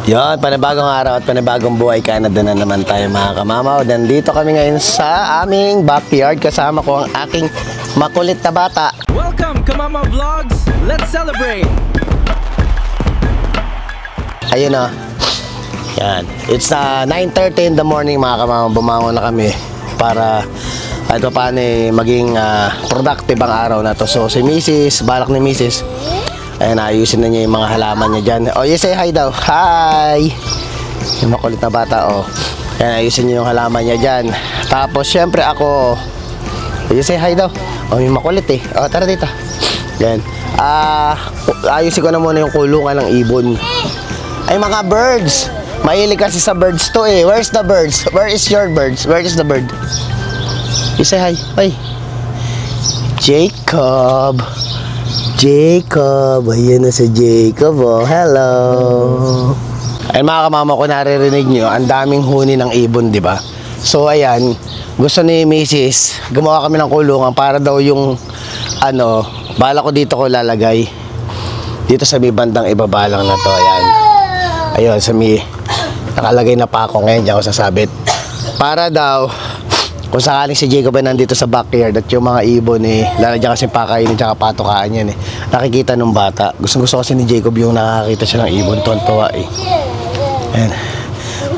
Yon, panibagong araw at panibagong buhay, Canada na naman tayo mga kamamaw. Nandito kami ngayon sa aming backyard. Kasama ko ang aking makulit na bata. Welcome, Kamama Vlogs! Let's celebrate! Ayun o. Yan. It's 9:30 in the morning mga kamamaw. Bumangon na kami para kahit pa paano maging productive ang araw na to. So si Mrs., balak ni Mrs., ayun, ayusin na niya yung mga halaman niya dyan. Oh, you say hi daw. Hi! Yung makulit na bata, oh. Ayan, ayusin niya yung halaman niya dyan. Tapos, syempre ako, you say hi daw. Oh, yung makulit eh. Oh, tara dito. Yan. Ayusin ko na muna yung kulungan ng ibon. Ay, mga birds. Mahilig kasi sa birds to eh. Where's the birds? Where is your birds? Where is the bird? You say hi. Hi. Jacob. Jacob, ayan na si Jacob, oh. Hello. Ayun mga kamama ko, naririnig nyo, ang daming huni ng ibon, di ba? So ayan, gusto ni Mrs., gumawa kami ng kulungan para daw yung bala ko dito ko lalagay. Dito sa may bandang ibaba lang na to, ayan. Ayun, sa may nakalagay na pa ako ngayon, diyan ako sasabit. Para daw kung sakaling si Jacob ay nandito sa backyard at yung mga ibon lalagyan kasi pakainin at patukaan yan nakikita nung bata. Gusto kasi ni Jacob yung nakakita siya ng ibon, tuwan-tuwa eh. Ayan.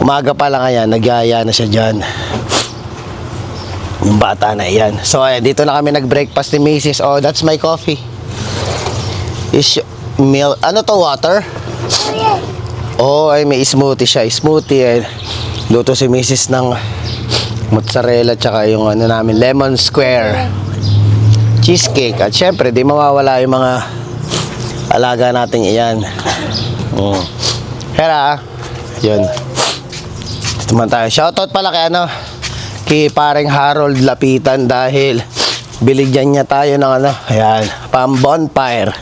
Umaga pa lang ayan, nagyaya na siya dyan. Yung bata na yan. So ayan, dito na kami nag-breakfast ni Mrs. Oh, that's my coffee. Is milk, ano to, water? Oh, ay may smoothie siya. Smoothie eh. Luto si Mrs. ng mozzarella tsaka yung namin lemon square cheesecake. At syempre di mawawala yung mga alaga natin iyan. Hera yun, ito man tayo. Shoutout pala kay paring Harold Lapitan dahil biligyan niya tayo ng ayan, pang bonfire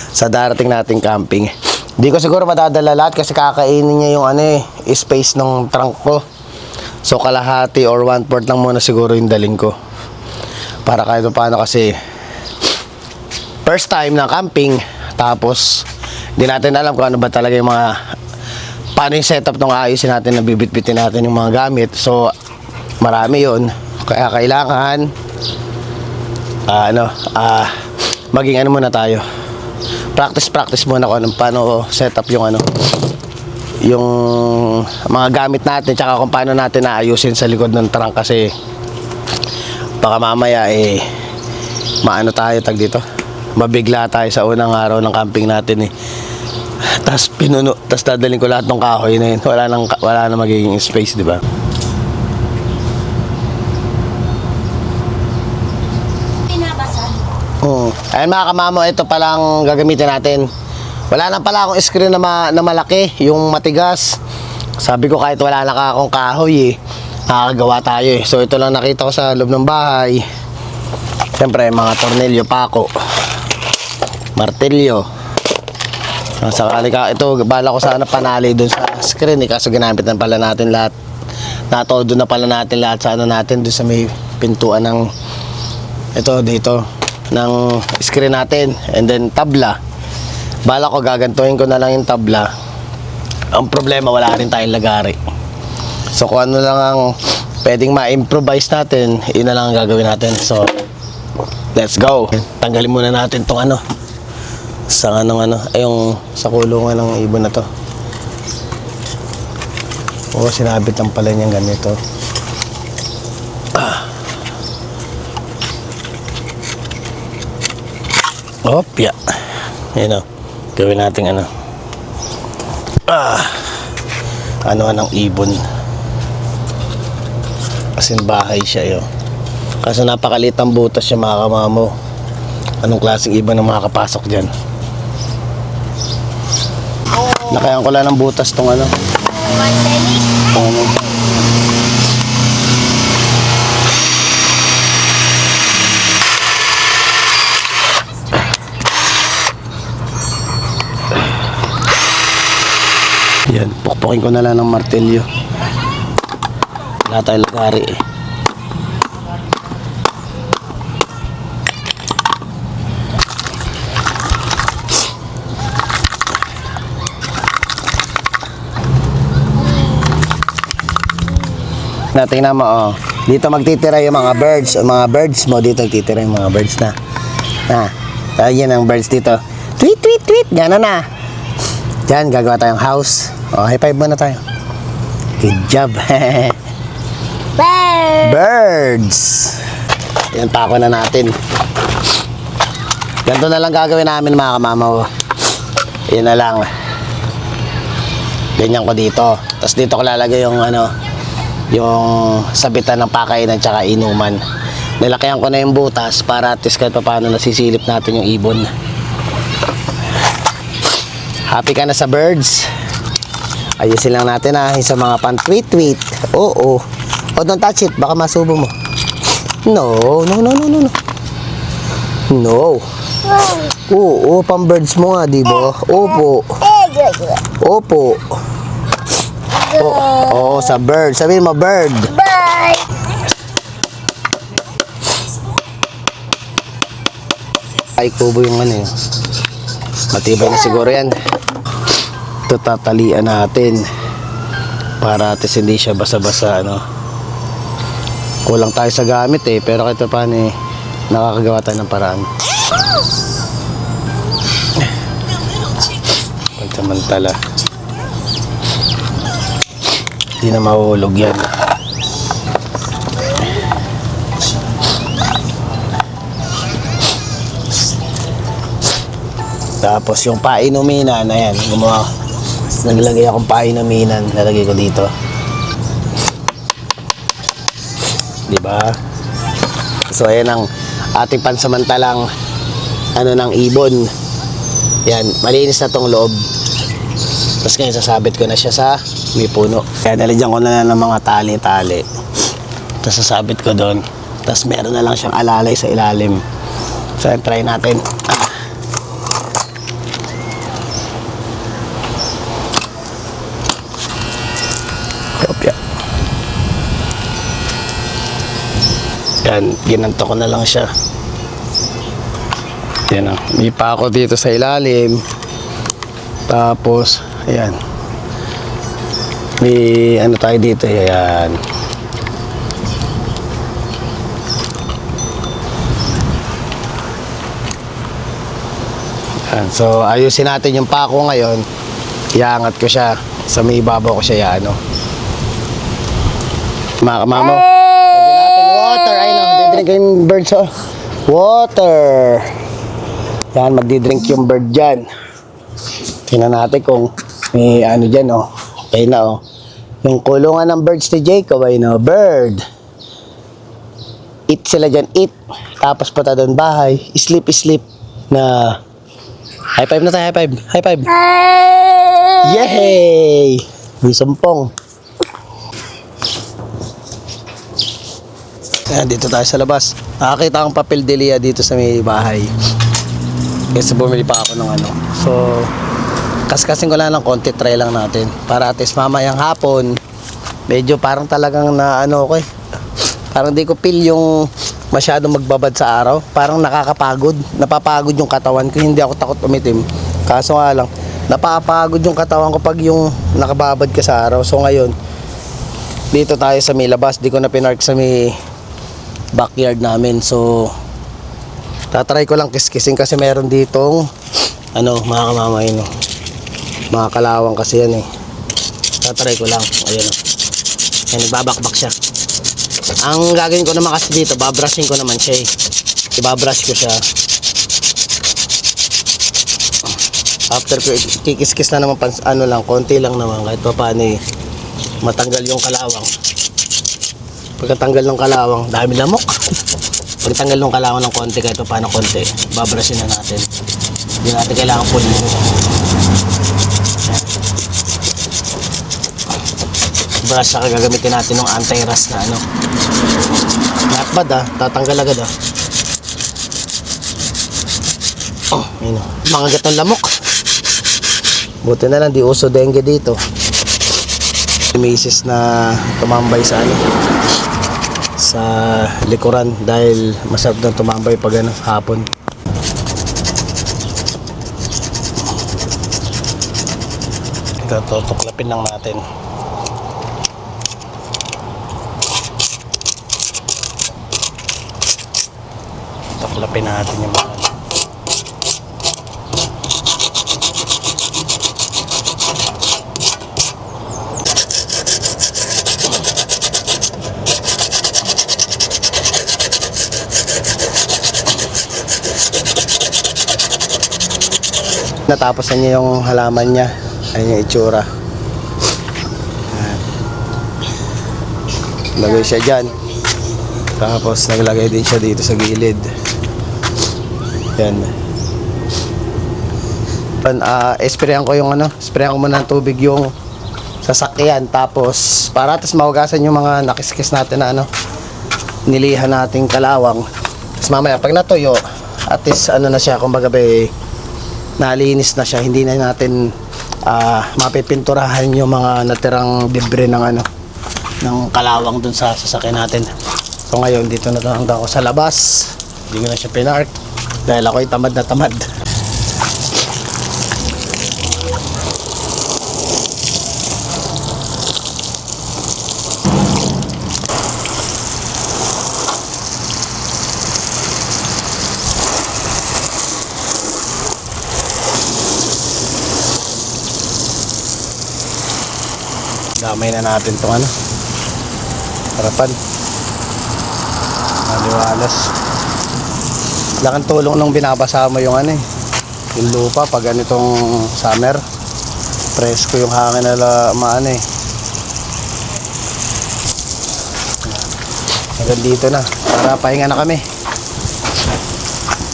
sa darating nating camping. Di ko siguro madadala lahat kasi kakainin niya yung space ng trunk ko. So kalahati or 1/4 lang muna siguro yung daling ko. Para kahit paano kasi first time na camping. Tapos hindi natin alam kung ano ba talaga yung mga paano yung setup nung ayusin natin, nabibitbitin natin yung mga gamit. So marami yun. Kaya kailangan maging muna tayo. Practice muna kung paano setup yung yung mga gamit natin tsaka kung paano natin naayusin sa likod ng trunk kasi baka mamaya mabigla tayo sa unang araw ng camping natin tas dadalhin ko lahat ng kahoy na yun, wala na magiging space, di ba? Ayun mga kamamo, ito palang gagamitin natin. Wala na pala akong screen na malaki, yung matigas. Sabi ko kahit wala na akong kahoy nakakagawa tayo So ito lang nakita ko sa loob ng bahay. Siyempre mga tornilyo, pako, martilyo. Sakali ito, bala ko sana panali dun sa screen kaso ginamit na pala natin lahat. Natodo na pala natin lahat sa natin dun sa may pintuan ng dito ng screen natin. And then tabla. Bala ko gagantuhin ko na lang yung tabla. Ang problema, wala rin tayong lagari. So kung ano lang ang pwedeng ma-improvise natin, yun na lang ang gagawin natin. So let's go. Tanggalin muna natin tong sa yung sa kulungan ng ibon na to. Sinabit lang pala niyang ganito. Opya. Yun gawin natin ng ibon kasi bahay siya kaso napakaliit ang butas siya mga kamamo. Anong klaseng ibon ang makakapasok dyan? Lakayan ko lang ng butas tong yan, pukpukin ko na lang ng martilyo. Wala tayong lagari Tingnan mo, oh. Dito magtitira yung mga birds. Yung mga birds mo, dito magtitira yung mga birds na. Yan ang birds dito. Tweet, tweet, tweet. Gano'n na. Diyan, gagawa tayong house. Oh, high five muna tayo. Good job. Birds. Yan, pako na natin. Ganito na lang gagawin namin mga kamamaw. Yan na lang. Ganyan ko dito. Tapos dito ko lalagay yung yung sabitan ng pakainan tsaka inuman. Nilakayan ko na yung butas para at least kahit paano nasisilip natin yung ibon. Happy ka na sa birds? Ayusin lang natin sa mga pan-tweet-tweet. Oo. Oh, don't touch it. Baka masubo mo. No. No. Oo, pang-birds mo nga, di ba? Opo. Opo. Oo, sa bird. Sabihin mo, bird. Bye. Ay, kubo yung matibay na siguro yan. Ito tatalian natin para at least hindi siya basa-basa, Kulang tayo sa gamit pero kahit paano nakakagawa tayo ng paraan. Pagsamantala, hindi na mahulog yan. Tapos yung painuminan, ayan, naglagay akong painuminan, nalagay ko dito. Diba? So ayan ang ating pansamantalang ng ibon. Yan, malinis na tong loob. Tapos ngayon sasabit ko na siya sa may puno. Kaya nalagyan ko na ng mga tali-tali. Tapos sasabit ko doon. Tapos meron na lang siyang alalay sa ilalim. So ayan, try natin. Kopya. Yan, ginanto ko na lang siya. Yan o. May pako dito sa ilalim. Tapos, ayan. May tayo dito. Ayan. Ayan. So, ayusin natin yung pako ngayon. Iangat ko siya. Sa may ibabaw ko siya. Mga kamamaw. Lagyan natin water. Ayun o. Didrink yung birds o. Water. Yan, magdidrink yung bird dyan. Tingnan natin kung may dyan okay na Yung kulungan ng birds ni Jacob ay bird. Eat sila dyan, eat. Tapos punta doon bahay. Sleep, sleep. Na high five na tayo, high five. High five. Yay! May sumpong. Ayan, dito tayo sa labas. Nakakita akong papel de Lea dito sa may bahay. Kasi bumili pa ako ng So, kasing ko lang ng konti, try lang natin. Para at least mamayang hapon, medyo parang talagang parang di ko feel yung masyadong magbabad sa araw. Parang nakakapagod. Napapagod yung katawan ko. Hindi ako takot umitim. Kaso nga lang, napapagod yung katawan ko pag yung nakababad ka sa araw. So ngayon, dito tayo sa may labas. Di ko na pinark sa may backyard namin. So, tatry ko lang kiskising kasi meron ditong mga kamamay mga kalawang kasi yan tatry ko lang. Ayan yan, nagbabakbak siya. Ang gagawin ko naman kasi dito, babrushing ko naman siya ibabrush ko siya. After ko kikiskis na naman lang, konti lang naman kahit pa paano matanggal yung kalawang. Pagkatanggal ng kalawang, dami lamok. Pagtanggal ng kalawang ng konti, kahit pa paano konti, babrushin na natin. Hindi natin kailangan pulihin. Brush saka gagamitin natin ng anti-rust na not bad tatanggal agad ayun mga gatong lamok. Buti na lang di uso dengue dito. May misis na tumambay sa sa likuran dahil masarap na tumambay pag hapon. Ito, tutuklapin lang natin. Lapin natin yung mga ano. Natapos na niya yung halaman niya. Ayun yung itsura. Ayan. Lagay siya dyan. Tapos naglagay din siya dito sa gilid. Yan. Sprayan ko yung ano, sprayan ko muna ng tubig yung sasakyan. Tapos para atas mahugasan yung mga nakiskis natin na ano, nilihan nating kalawang. Tapos mamaya pag natuyo, at least ano na siya, kumbaga nalinis na siya. Hindi na natin mapipinturahan yung mga natirang debre ng ano, ng kalawang dun sa sasakyan natin. So ngayon dito na lang ako sa labas. Hindi ko na siya pinark dahil ako'y tamad na tamad. Damay na natin tong ano, harapan. Maliwalas. Laking tulong nung binabasa mo yung ano eh, yung lupa pag ganitong summer. Presko yung hangin na maano eh. Hanggang dito na. Para pahinga na kami.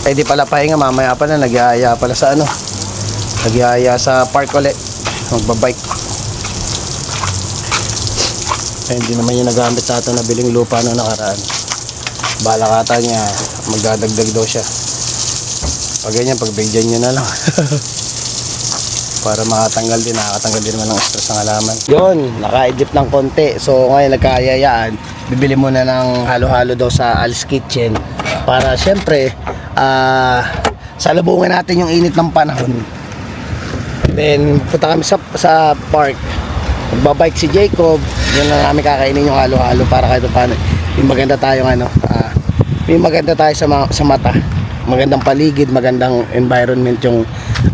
Eh di pala pahinga, mamaya pa na nagyaya pala sa ano. Nagyaya sa park ulit. Magbabike. Eh, hindi naman yung nagamit sa atin na biling lupa noong nakaraan. Balakata niya, magdadagdag daw siya. Pag ganyan, pagbigyan nyo na lang. Para makatanggal din, nakakatanggal din naman ng stress ng halaman. Yun, naka-edit ng konti. So ngayon nagkayayaan, bibili muna ng halo-halo daw sa Al's Kitchen. Para syempre, salubungin natin yung init ng panahon. Then, punta kami sa park. Magbabike si Jacob, yun na namin kakainin yung halo-halo para kahit paano yung maganda tayong ano, yung maganda tayo sa mata, magandang paligid, magandang environment yung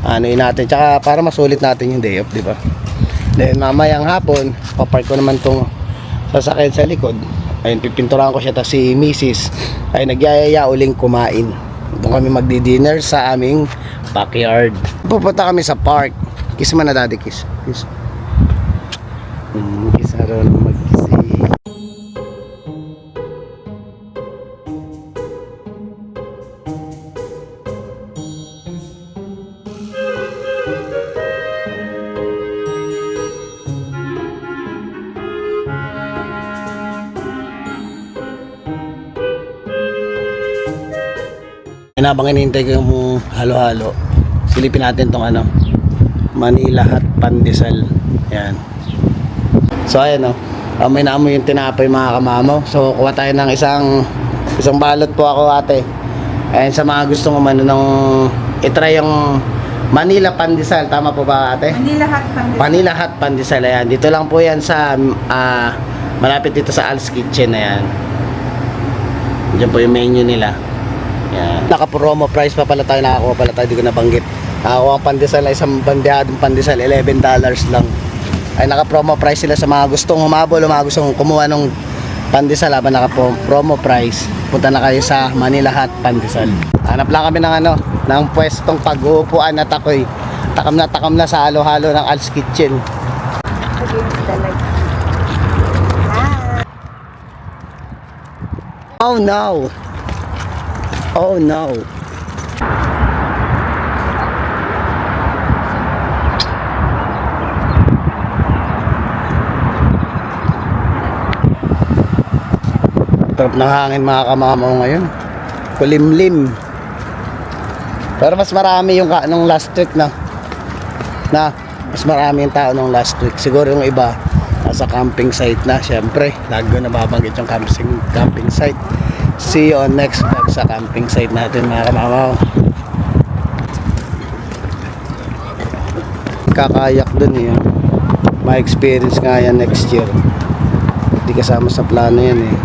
ano natin, tsaka para masulit natin yung day off, di ba? Then mamayang hapon papark ko naman tong sasakyan sa likod. Ayun, pipinturahan ko siya, tapos si Mrs. ay nagyayaya uling kumain. Doon kami magdi-dinner sa aming backyard. Pupunta kami sa park. Kiss mo na, daddy, kiss. Kiss. Kiss na rin mag-kiss. Habang hinihintay ko yung halo-halo, silipin natin tong ano, Manila Hot Pandesal. Ayan. So ayan o, may naamoy yung tinapay mga kamamo. So kuha tayo ng isang balot po ako, ate. Ayan, sa mga gusto naman nung itry yung Manila Pandesal, tama po ba, ate? Manila Hot Pandesal. Manila Hot Pandesal, ayan. Dito lang po yan sa malapit dito sa Al's Kitchen. Ayan, diyan po yung menu nila. Yan. Naka-promo price pa pala tayo, nakakuha pala tayo, di ko nabanggit. Nakakuha ang pandesal na isang bandehadong pandesal, $11 lang. Ay naka-promo price sila sa mga gustong humabol o mga gustong kumuha ng pandesal habang naka-promo price. Punta na kayo sa Manila Hot Pandesal. Hanap lang kami ng ano, ng pwestong pag-uupuan at ako'y takam na sa halo-halo ng Al's Kitchen. Oh no! Oh no. Sarap ng hangin mga kamamaw ngayon. Kulimlim. Pero mas marami yung nung last week na mas marami yung tao nung last week. Siguro yung iba nasa camping site na. Syempre, lagi ko nababanggit yung camping site. See you on next vlog sa camping site natin mga kamamaw. Kakayak dun eh. Ma-experience nga yan next year. Hindi kasama sa plano yan eh.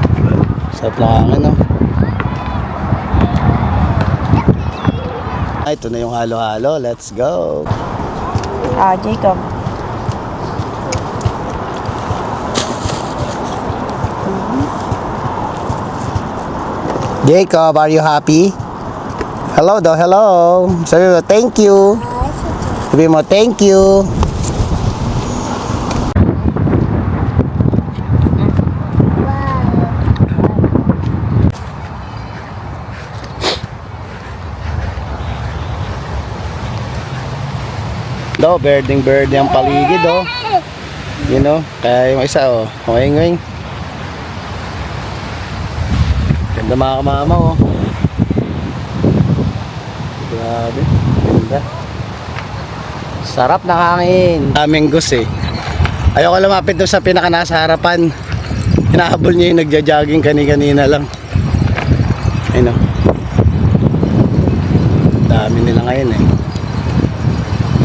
Sa plano, no? Ay, ito na yung halo-halo. Let's go. Jacob. Jacob, are you happy? Hello daw, hello. Sabi mo, thank you. Sabi mo, thank you. Do, birding ang paligid, oh. You know, kaya yung isa, oh. Ngoing. Ganda mga kamama, oh. Grabe, ganda. Sarap na hangin. Daming gus, eh. Ayoko lumapit doon sa pinaka nasa harapan. Hinahabol niya yung nagja-jogging kanina lang. Ayun, oh. Dami nila ngayon, eh.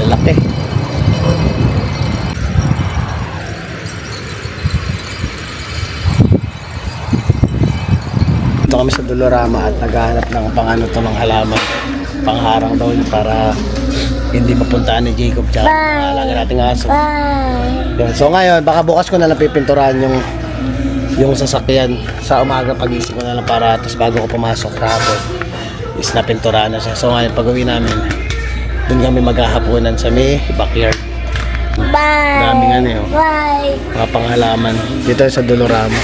Lalaki. Ito kami sa Dolorama at naghahanap ng pangano to ng halaman. Pangharang daw yun para hindi mapuntaan ni Jacob tsaka alaga nating aso. Yun. So ngayon, baka bukas ko na lang pipinturahan yung sasakyan. Sa umaga pagising ko na lang para tapos bago ko pumasok kahapon is napinturahan na siya. So ngayon, pag-uwi namin, doon kami maghahaponan sa may backyard. Daming ano yun. Mga panghalaman. Dito sa Dolorama.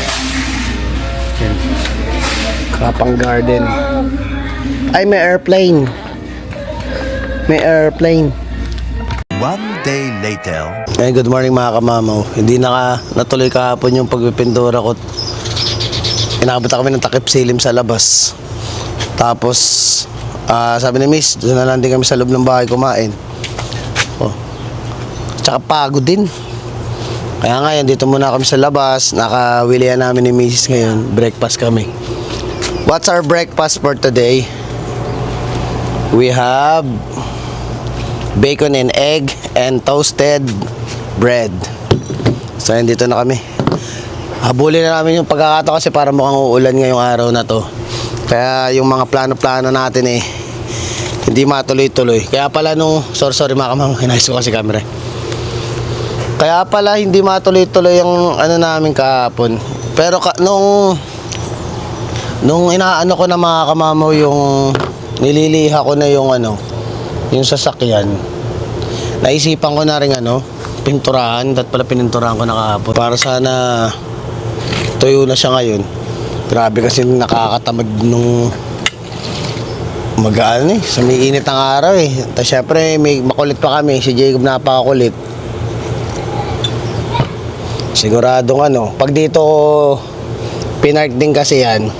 Yan. Kapang garden. Ay, may airplane. May airplane. One day later. Ay, good morning mga kamamaw. Hindi natuloy kahapon yung pagpipintura ko. Inabot kami ng takip silim sa labas. Tapos, sabi ni Miss, doon na lang din kami sa loob ng bahay kumain. Oh. Tsaka pagod din. Kaya ngayon, dito muna kami sa labas. Nakawilihan namin ni Mrs. ngayon. Breakfast kami. What's our breakfast for today? We have bacon and egg and toasted bread. So, yun, dito na kami. Habulin na namin yung pagkakataon kasi para mukhang uulan ngayong araw na to. Kaya yung mga plano-plano natin eh hindi matuloy-tuloy. Kaya pala sorry mga kamang, hinayos ko kasi camera. Kaya pala hindi matuloy-tuloy yung ano namin kahapon. Pero nung inaano ko na mga kamamaw yung nililiha ko na yung yung sasakyan. Naisipan ko na rin pinturahan. Dapat pala pininturahan ko na kahapon. Para sana tuyo na siya ngayon. Grabe kasi nakakatamad nung magaan sa may init ng araw eh. Tapos syempre may makulit pa kami. Si Jacob napakakulit. Siguradong pag dito pinark din kasi yan,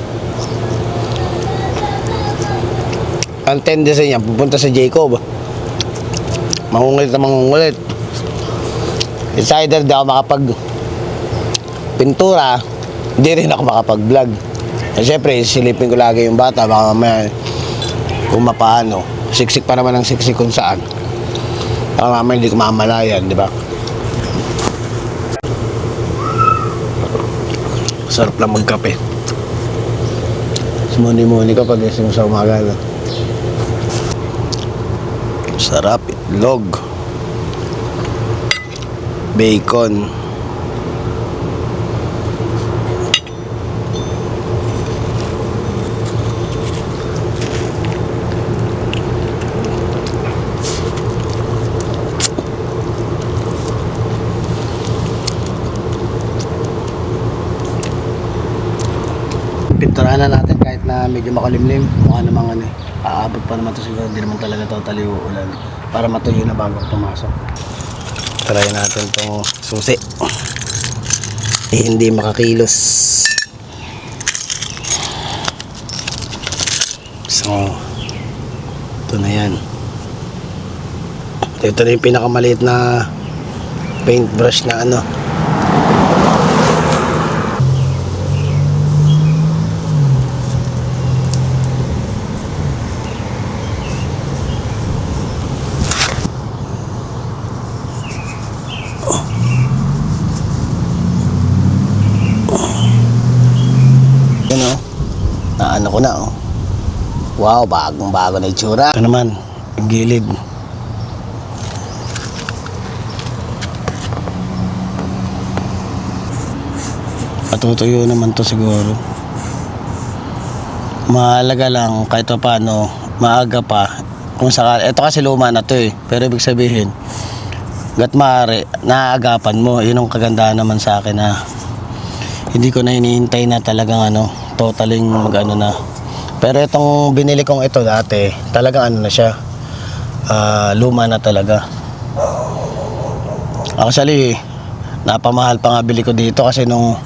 ang tendency niya pupunta sa Jacob. Mangungulit na mangungulit. It's either di ako makapag pintura, hindi rin ako makapag-vlog. Siyempre, silipin ko lagi yung bata. Baka mamaya, kung mapaano, siksik pa naman ang siksik kung saan. Baka mamaya hindi ko mamalayan, di ba? Sarap lang magkape. Muni-muni ka pag ising sa umaga. Sarap, itlog. Bacon. Pinturahan na natin kahit na medyo makulimlim. Mukha namang aabot pa naman to siguro. Hindi naman talaga totally uulan. Para matuyo na bago pumasok. Try natin itong susi. Hindi makakilos. So, ito na yan. Ito na yung pinakamaliit na paintbrush na Naano ko na Wow, bagong-bago na itsura. Ito naman, Gilid. Patutuyo naman to siguro. Mahalaga lang kahit pa paano, maaga pa. Kung sakali, ito kasi luma na to eh. Pero ibig sabihin, gat maaari, naaagapan mo. Yun ang kagandahan naman sa akin na hindi ko na hinihintay na talagang totaling mag na. Pero itong binili kong ito dati, talagang na siya. Luma na talaga. Actually, napamahal pa nga bili ko dito kasi nung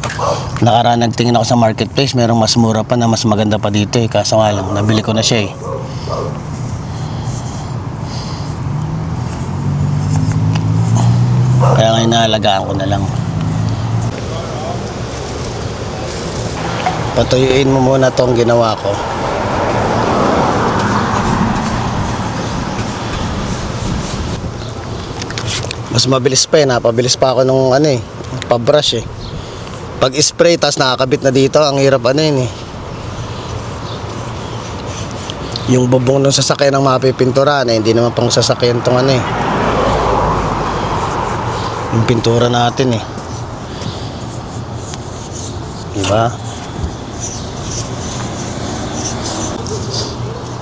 nakaraan nagtingin ako sa marketplace, merong mas mura pa na mas maganda pa dito eh. Kaso nga lang, nabili ko na siya eh. Kaya nga inaalagaan ko na lang. Patuyuin mo muna tong ginawa ko. Mas mabilis pa eh, napabilis pa ako nung pabrush eh. Pag spray tas nakakabit na dito, ang hirap yun eh. Yung bubong ng sasakyan ang mapipintura hindi naman pang sasakyan tong yung pintura natin eh. Diba?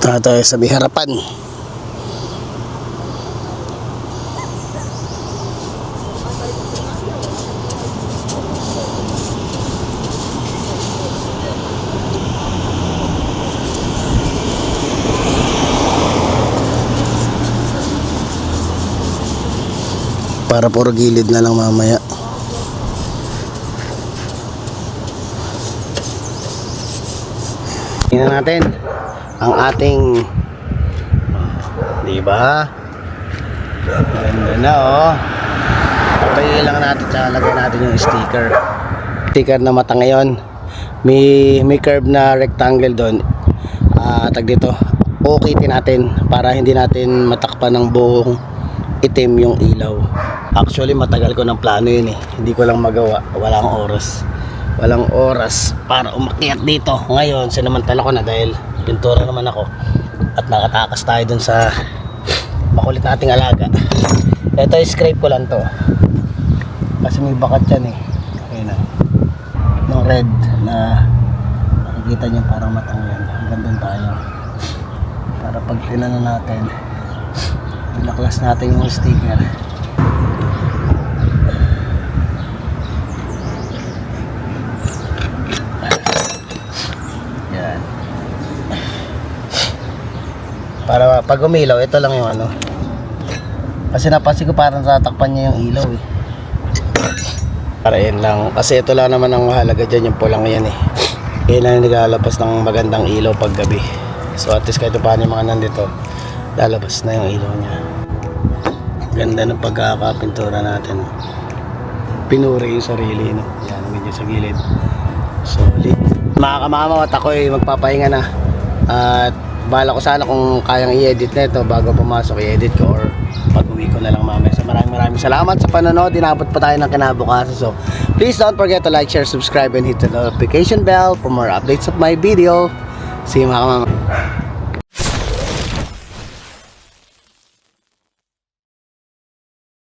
Ito sa may harapan. Para puro gilid na lang mamaya. Tingnan natin ang ating, di ba? Ganda na oh. Patayin lang natin, tsaka lagay natin yung sticker. Sticker na mata ngayon. May curve na rectangle doon. Tag dito. Okay natin para hindi natin matakpan ng buong itim yung ilaw. Actually matagal ko ng plano yun eh. Hindi ko lang magawa. Walang oras para umakyat dito. Ngayon sinamantala ko na dahil pintura naman ako at nakatakas tayo dun sa makulit nating alaga. Ito scrape ko lang to kasi may bakat yan eh. Ayun na yung red na nakikita nyo parang matang yan. Hanggang dun tayo para pag tinano natin pinaklas natin yung sticker. Yan. Para pag umilaw, ito lang yung kasi napansin ko parang tatakpan niya yung ilaw eh. Para yun lang. Kasi ito lang naman ang mahalaga dyan, yung pulang yan eh. Yun lang naglalabas ng magandang ilaw pag gabi. So at least kahit paano yung mga nandito, lalabas na yung ilaw niya. Ganda ng pagkakapintura natin. Pinuri yung sarili, no? Yan, medyo sa gilid. Solid. Mga kamamawat, ako magpapahinga na. At bala ko sana kung kayang i-edit na ito bago pumasok, i-edit ko or pag-uwi ko na lang mamaya. So maraming salamat sa panonood. Dinabot pa tayo ng kinabukasan. So please don't forget to like, share, subscribe, and hit the notification bell for more updates of my video. See you mga kamamawat.